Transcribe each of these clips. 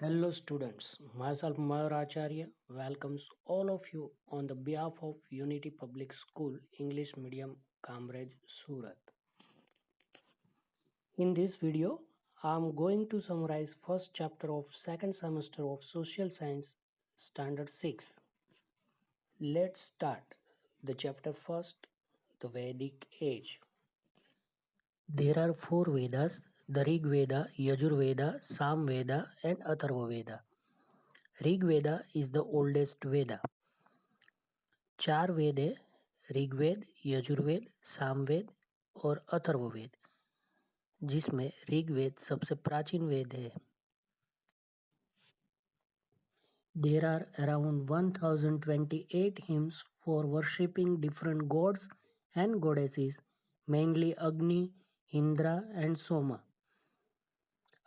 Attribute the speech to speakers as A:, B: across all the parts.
A: Hello students, myself Mayur Acharya welcomes all of you on the behalf of Unity Public School English Medium Cambridge Surat. In this video, I am going to summarize first chapter of second semester of Social Science Standard 6. Let's start the chapter first, the Vedic Age. There are four Vedas, the Rig Veda, Yajur Veda, Sam Veda and Atharva Veda. Rig Veda is the oldest Veda. चार वेद है, ऋग्वेद, यजुर्वेद, सामवेद और अथर्ववेद, जिसमें ऋग्वेद सबसे प्राचीन वेद है. There are around 1028 hymns for worshipping different gods and goddesses, mainly Agni, Indra and Soma.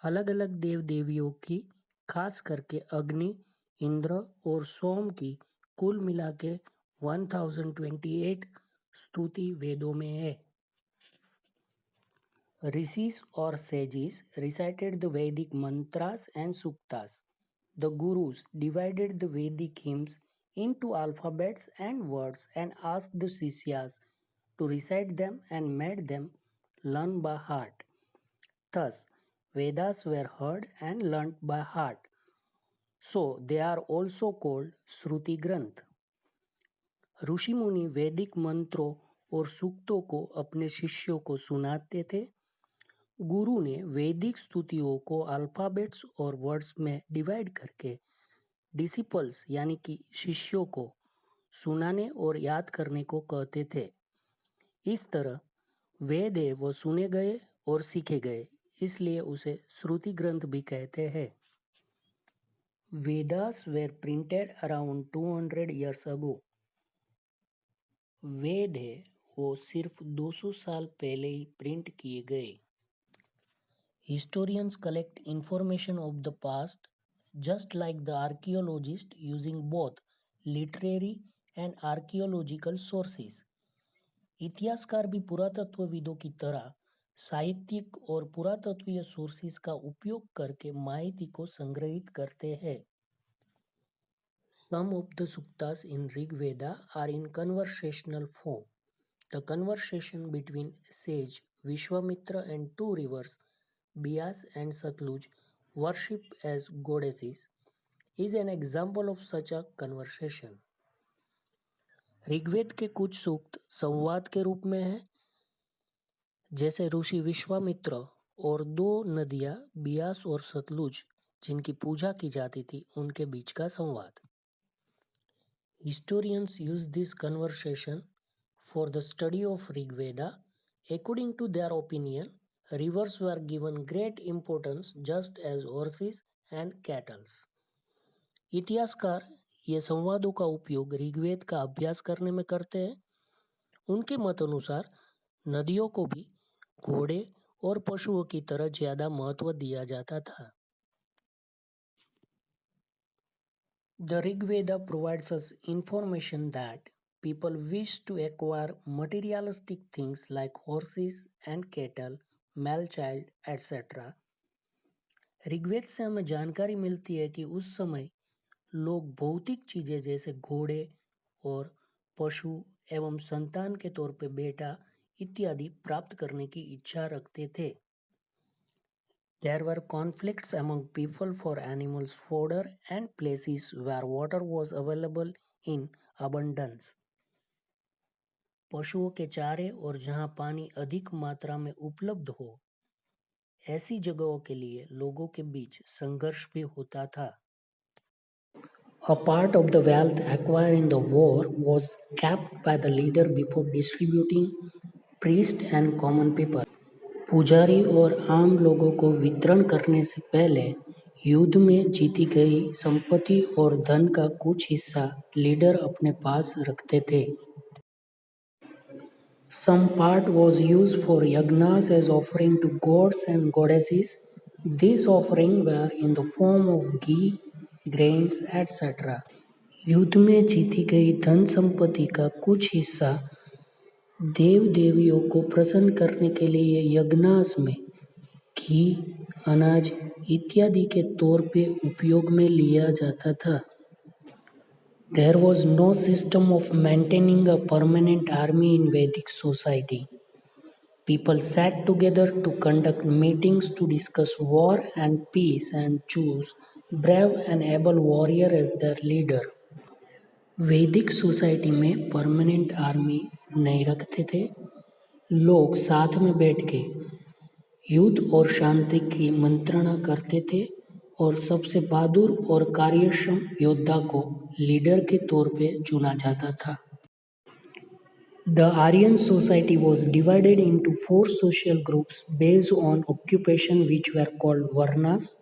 A: अलग अलग देव देवियों की, खास करके अग्नि, इंद्र और सोम की कुल मिला के 1028 स्तुति वेदों में है. Rishis or sages recited the Vedic mantras and suktas. The gurus divided the Vedic hymns into alphabets and words and asked the Sishyas to recite them and made them learn by heart. Thus, Vedas were heard and learnt by heart. So, they are also called Shruti Granth. ऋषि मुनि वैदिक मंत्रों और सूक्तों को अपने शिष्यों को सुनाते थे. गुरु ने वैदिक स्तुतियों को अल्फाबेट्स और वर्ड्स में डिवाइड करके डिसिपल्स यानी कि शिष्यों को सुनाने और याद करने को कहते थे. इस तरह वेद है वो सुने गए और सीखे गए, इसलिए उसे श्रुति ग्रंथ भी कहते हैं. Vedas were printed around 200 years ago. वेद है वो सिर्फ 200 साल पहले ही प्रिंट किए गए. Historians collect information of the past just like the archaeologists using both literary and archaeological sources. इतिहासकार भी पुरातत्वविदों की तरह साहित्यिक और पुरातत्वीय सोर्सेस का उपयोग करके माहिती को संग्रहित करते हैं. Some of the suktas in Rig Veda are in conversational form. The conversation between sage Vishwamitra and two rivers, Bias and Satluj, worshipped as goddesses, is an example of such a conversation. Rigveda के कुछ सूक्त संवाद के रूप में हैं, जैसे ऋषि विश्वामित्र और दो नदियां बियास और सतलुज जिनकी पूजा की जाती थी उनके बीच का संवाद. Historians use this conversation for the study of Rig Veda. According to their opinion, rivers were given great importance just as horses and cattle. इतिहासकार ये संवादों का उपयोग ऋग्वेद का अभ्यास करने में करते हैं. उनके मत अनुसार नदियों को भी घोड़े और पशुओं की तरह ज्यादा महत्व दिया जाता था. The Rig Veda provides us information that people wish to acquire materialistic things like horses and cattle, male child, etc. Rigveda से हमें जानकारी मिलती है कि उस समय लोग भौतिक चीजें जैसे घोड़े और पशु एवं संतान के तौर पे बेटा इत्यादि प्राप्त करने की इच्छा रखते थे. There were conflicts among people for animals' fodder and places where water was available in abundance. पशुओं के चारे और जहां पानी अधिक मात्रा में उपलब्ध हो, ऐसी जगहों के लिए लोगों के बीच संघर्ष भी होता था. A part of the wealth acquired in the war was kept by the leader before distributing priests and common people. पुजारी और आम लोगों को वितरण करने से पहले युद्ध में जीती गई संपत्ति और धन का कुछ हिस्सा लीडर अपने पास रखते थे. Some part was used for yagnas as offering to gods and goddesses. These offerings were in the form of ghee, grains, etc. युद्ध में जीती गई धन संपत्ति का कुछ हिस्सा देव देवियों को प्रसन्न करने के लिए यज्ञास में घी, अनाज इत्यादि के तौर पे उपयोग में लिया जाता था। There was no system of maintaining a permanent army in Vedic society. People sat together to conduct meetings to discuss war and peace and choose brave and able warrior as their leader. वैदिक society में permanent army नहीं रखते थे। लोग साथ में बैठ के युद्ध और शांति की मंत्रणा करते थे और सबसे बहादुर और कार्यक्षम योद्धा को लीडर के तौर पे चुना जाता था। The Aryan society was divided into four social groups based on occupation which were called Varnas.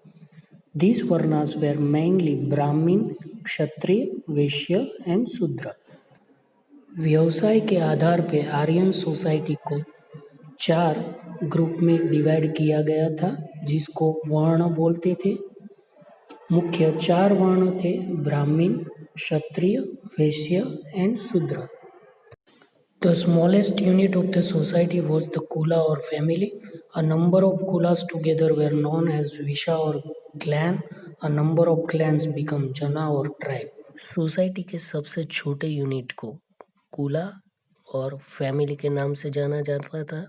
A: These Varnas were mainly Brahmin, Kshatriya, Vaishya and Sudra. व्यवसाय के आधार पर आर्यन सोसाइटी को चार ग्रुप में डिवाइड किया गया था जिसको वर्ण बोलते थे। मुख्य चार वर्ण थे ब्राह्मण, क्षत्रिय, वैश्य एंड शूद्र। The smallest unit of the society was the Kula or family. A number of Kulas together were known as Visha or clan. A number of clans become Jana or tribe. Society के सबसे छोटे unit को कुला और family के नाम से जाना जाता था।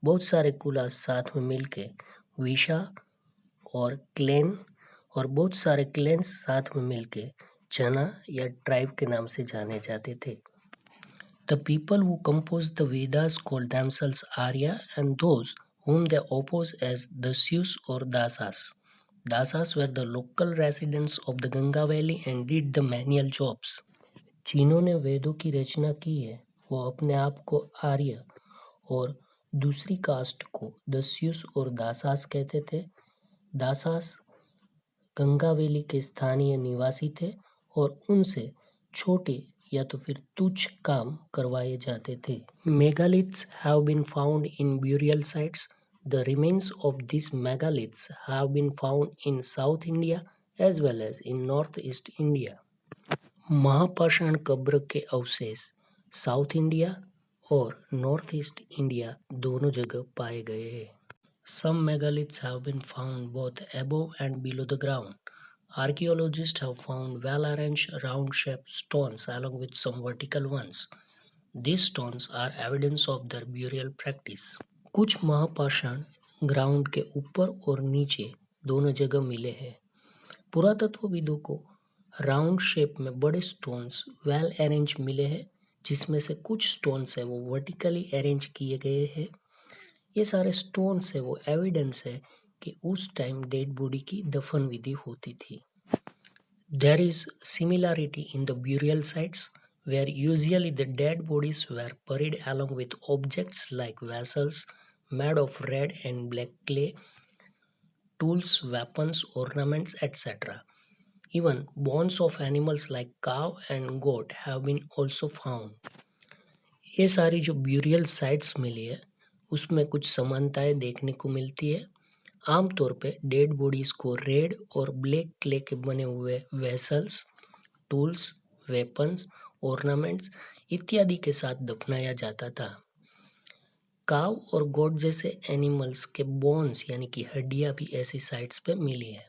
A: बहुत सारे कुला साथ में मिलके विशा और क्लैन और बहुत सारे क्लैन्स साथ में मिलके जना या ट्राइब के नाम से जाने जाते थे। The people who composed the Vedas called themselves Arya and those whom they opposed as Dasyus or Dasas. Dasas were the local residents of the Ganga Valley and did the manual jobs. जिन्होंने वेदों की रचना की है वो अपने आप को आर्य और दूसरी कास्ट को दस्युस और दासास कहते थे। दासास गंगा वैली के स्थानीय निवासी थे और उनसे छोटे या तो फिर तुच्छ काम करवाए जाते थे। Megaliths have been found in burial sites. The remains of these megaliths have been found in South India as well as in Northeast India. महापाषाण कब्र के अवशेष साउथ इंडिया और नॉर्थ ईस्ट इंडिया दोनों जगह पाए गए हैं। Some megaliths have been found both above and below the ground. Archaeologists have found well-arranged round-shaped stones along with some vertical ones. These stones are evidence of their burial practice. कुछ महापाषाण ground के ऊपर और नीचे दोनों जगह मिले हैं। पुरातत्वविदों को राउंड शेप में बड़े स्टोन्स वेल अरेंज मिले हैं जिसमें से कुछ स्टोन्स है वो वर्टिकली अरेंज किए गए हैं। ये सारे स्टोन्स है वो एविडेंस है कि उस टाइम डेड बॉडी की दफन विधि होती थी। There is similarity in the burial sites where usually the dead bodies were buried along with objects like vessels made of red and black clay, tools, weapons, ornaments, etc. Even bones of animals like cow and goat have been also found. ये सारी जो burial sites मिली है उसमें कुछ समानताएं देखने को मिलती है। आमतौर पे डेड बॉडीज को रेड और ब्लैक क्ले के बने हुए वेसल्स, टूल्स, वेपन्स, ऑर्नामेंट्स इत्यादि के साथ दफनाया जाता था। काव और गोट जैसे एनिमल्स के बोन्स यानी कि हड्डियां भी ऐसी साइट्स पे मिली है।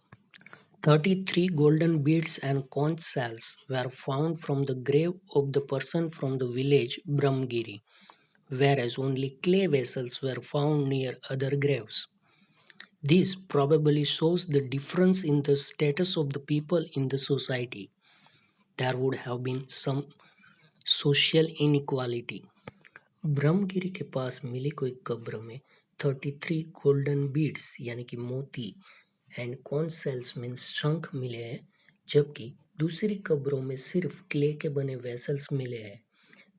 A: 33 golden beads and conch shells were found from the grave of the person from the village Brahmgiri, whereas only clay vessels were found near other graves. This probably shows the difference in the status of the people in the society. There would have been some social inequality. Brahmagiri के पास मिली कोई कब्र में 33 golden beads यानी कि मोती and cone cells means शंख मिले हैं जबकि दूसरी कब्रों में सिर्फ क्ले के बने वेसल्स मिले हैं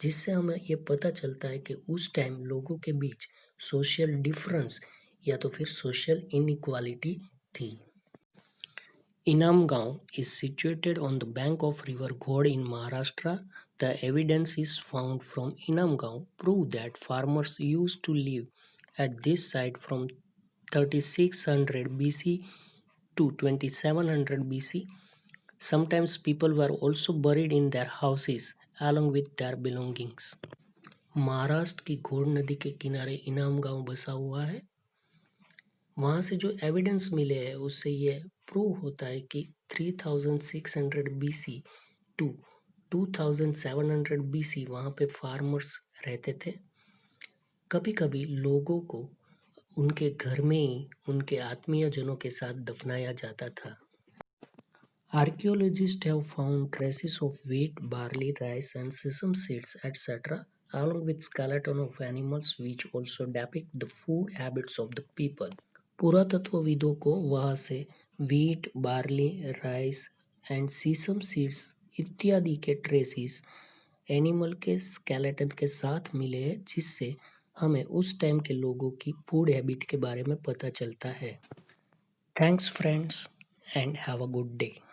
A: जिससे हमें ये पता चलता है कि उस टाइम लोगों के बीच सोशल डिफरेंस या तो फिर सोशल इनइक्वालिटी थी। Inamgaon is situated on the bank of river Ghod in Maharashtra. The evidence is found from Inamgaon prove that farmers used to live at this site from 3600 BC to 2700 BC. Sometimes people were also buried in their houses along with their belongings. Maharashtra की घोड़ नदी के किनारे इनाम गांव बसा हुआ है। वहाँ से जो एविडेंस मिले हैं उससे ये प्रूव होता है कि 3600 बीसी टू 2700 बीसी वहाँ पे फार्मर्स रहते थे। कभी कभी लोगों को उनके घर में ही उनके आत्मीय जनों के साथ दफनाया जाता था। Archaeologists have found traces of wheat, barley, rice, and sesame seeds, etc., along with skeleton of animals which also depict the food habits of the people. पुरातत्वविदों को वहाँ से wheat, barley, rice and sesame seeds इत्यादि के traces animal के skeleton के साथ मिले हैं, जिससे हमें उस टाइम के लोगों की फूड हैबिट के बारे में पता चलता है। Thanks friends and have a good day.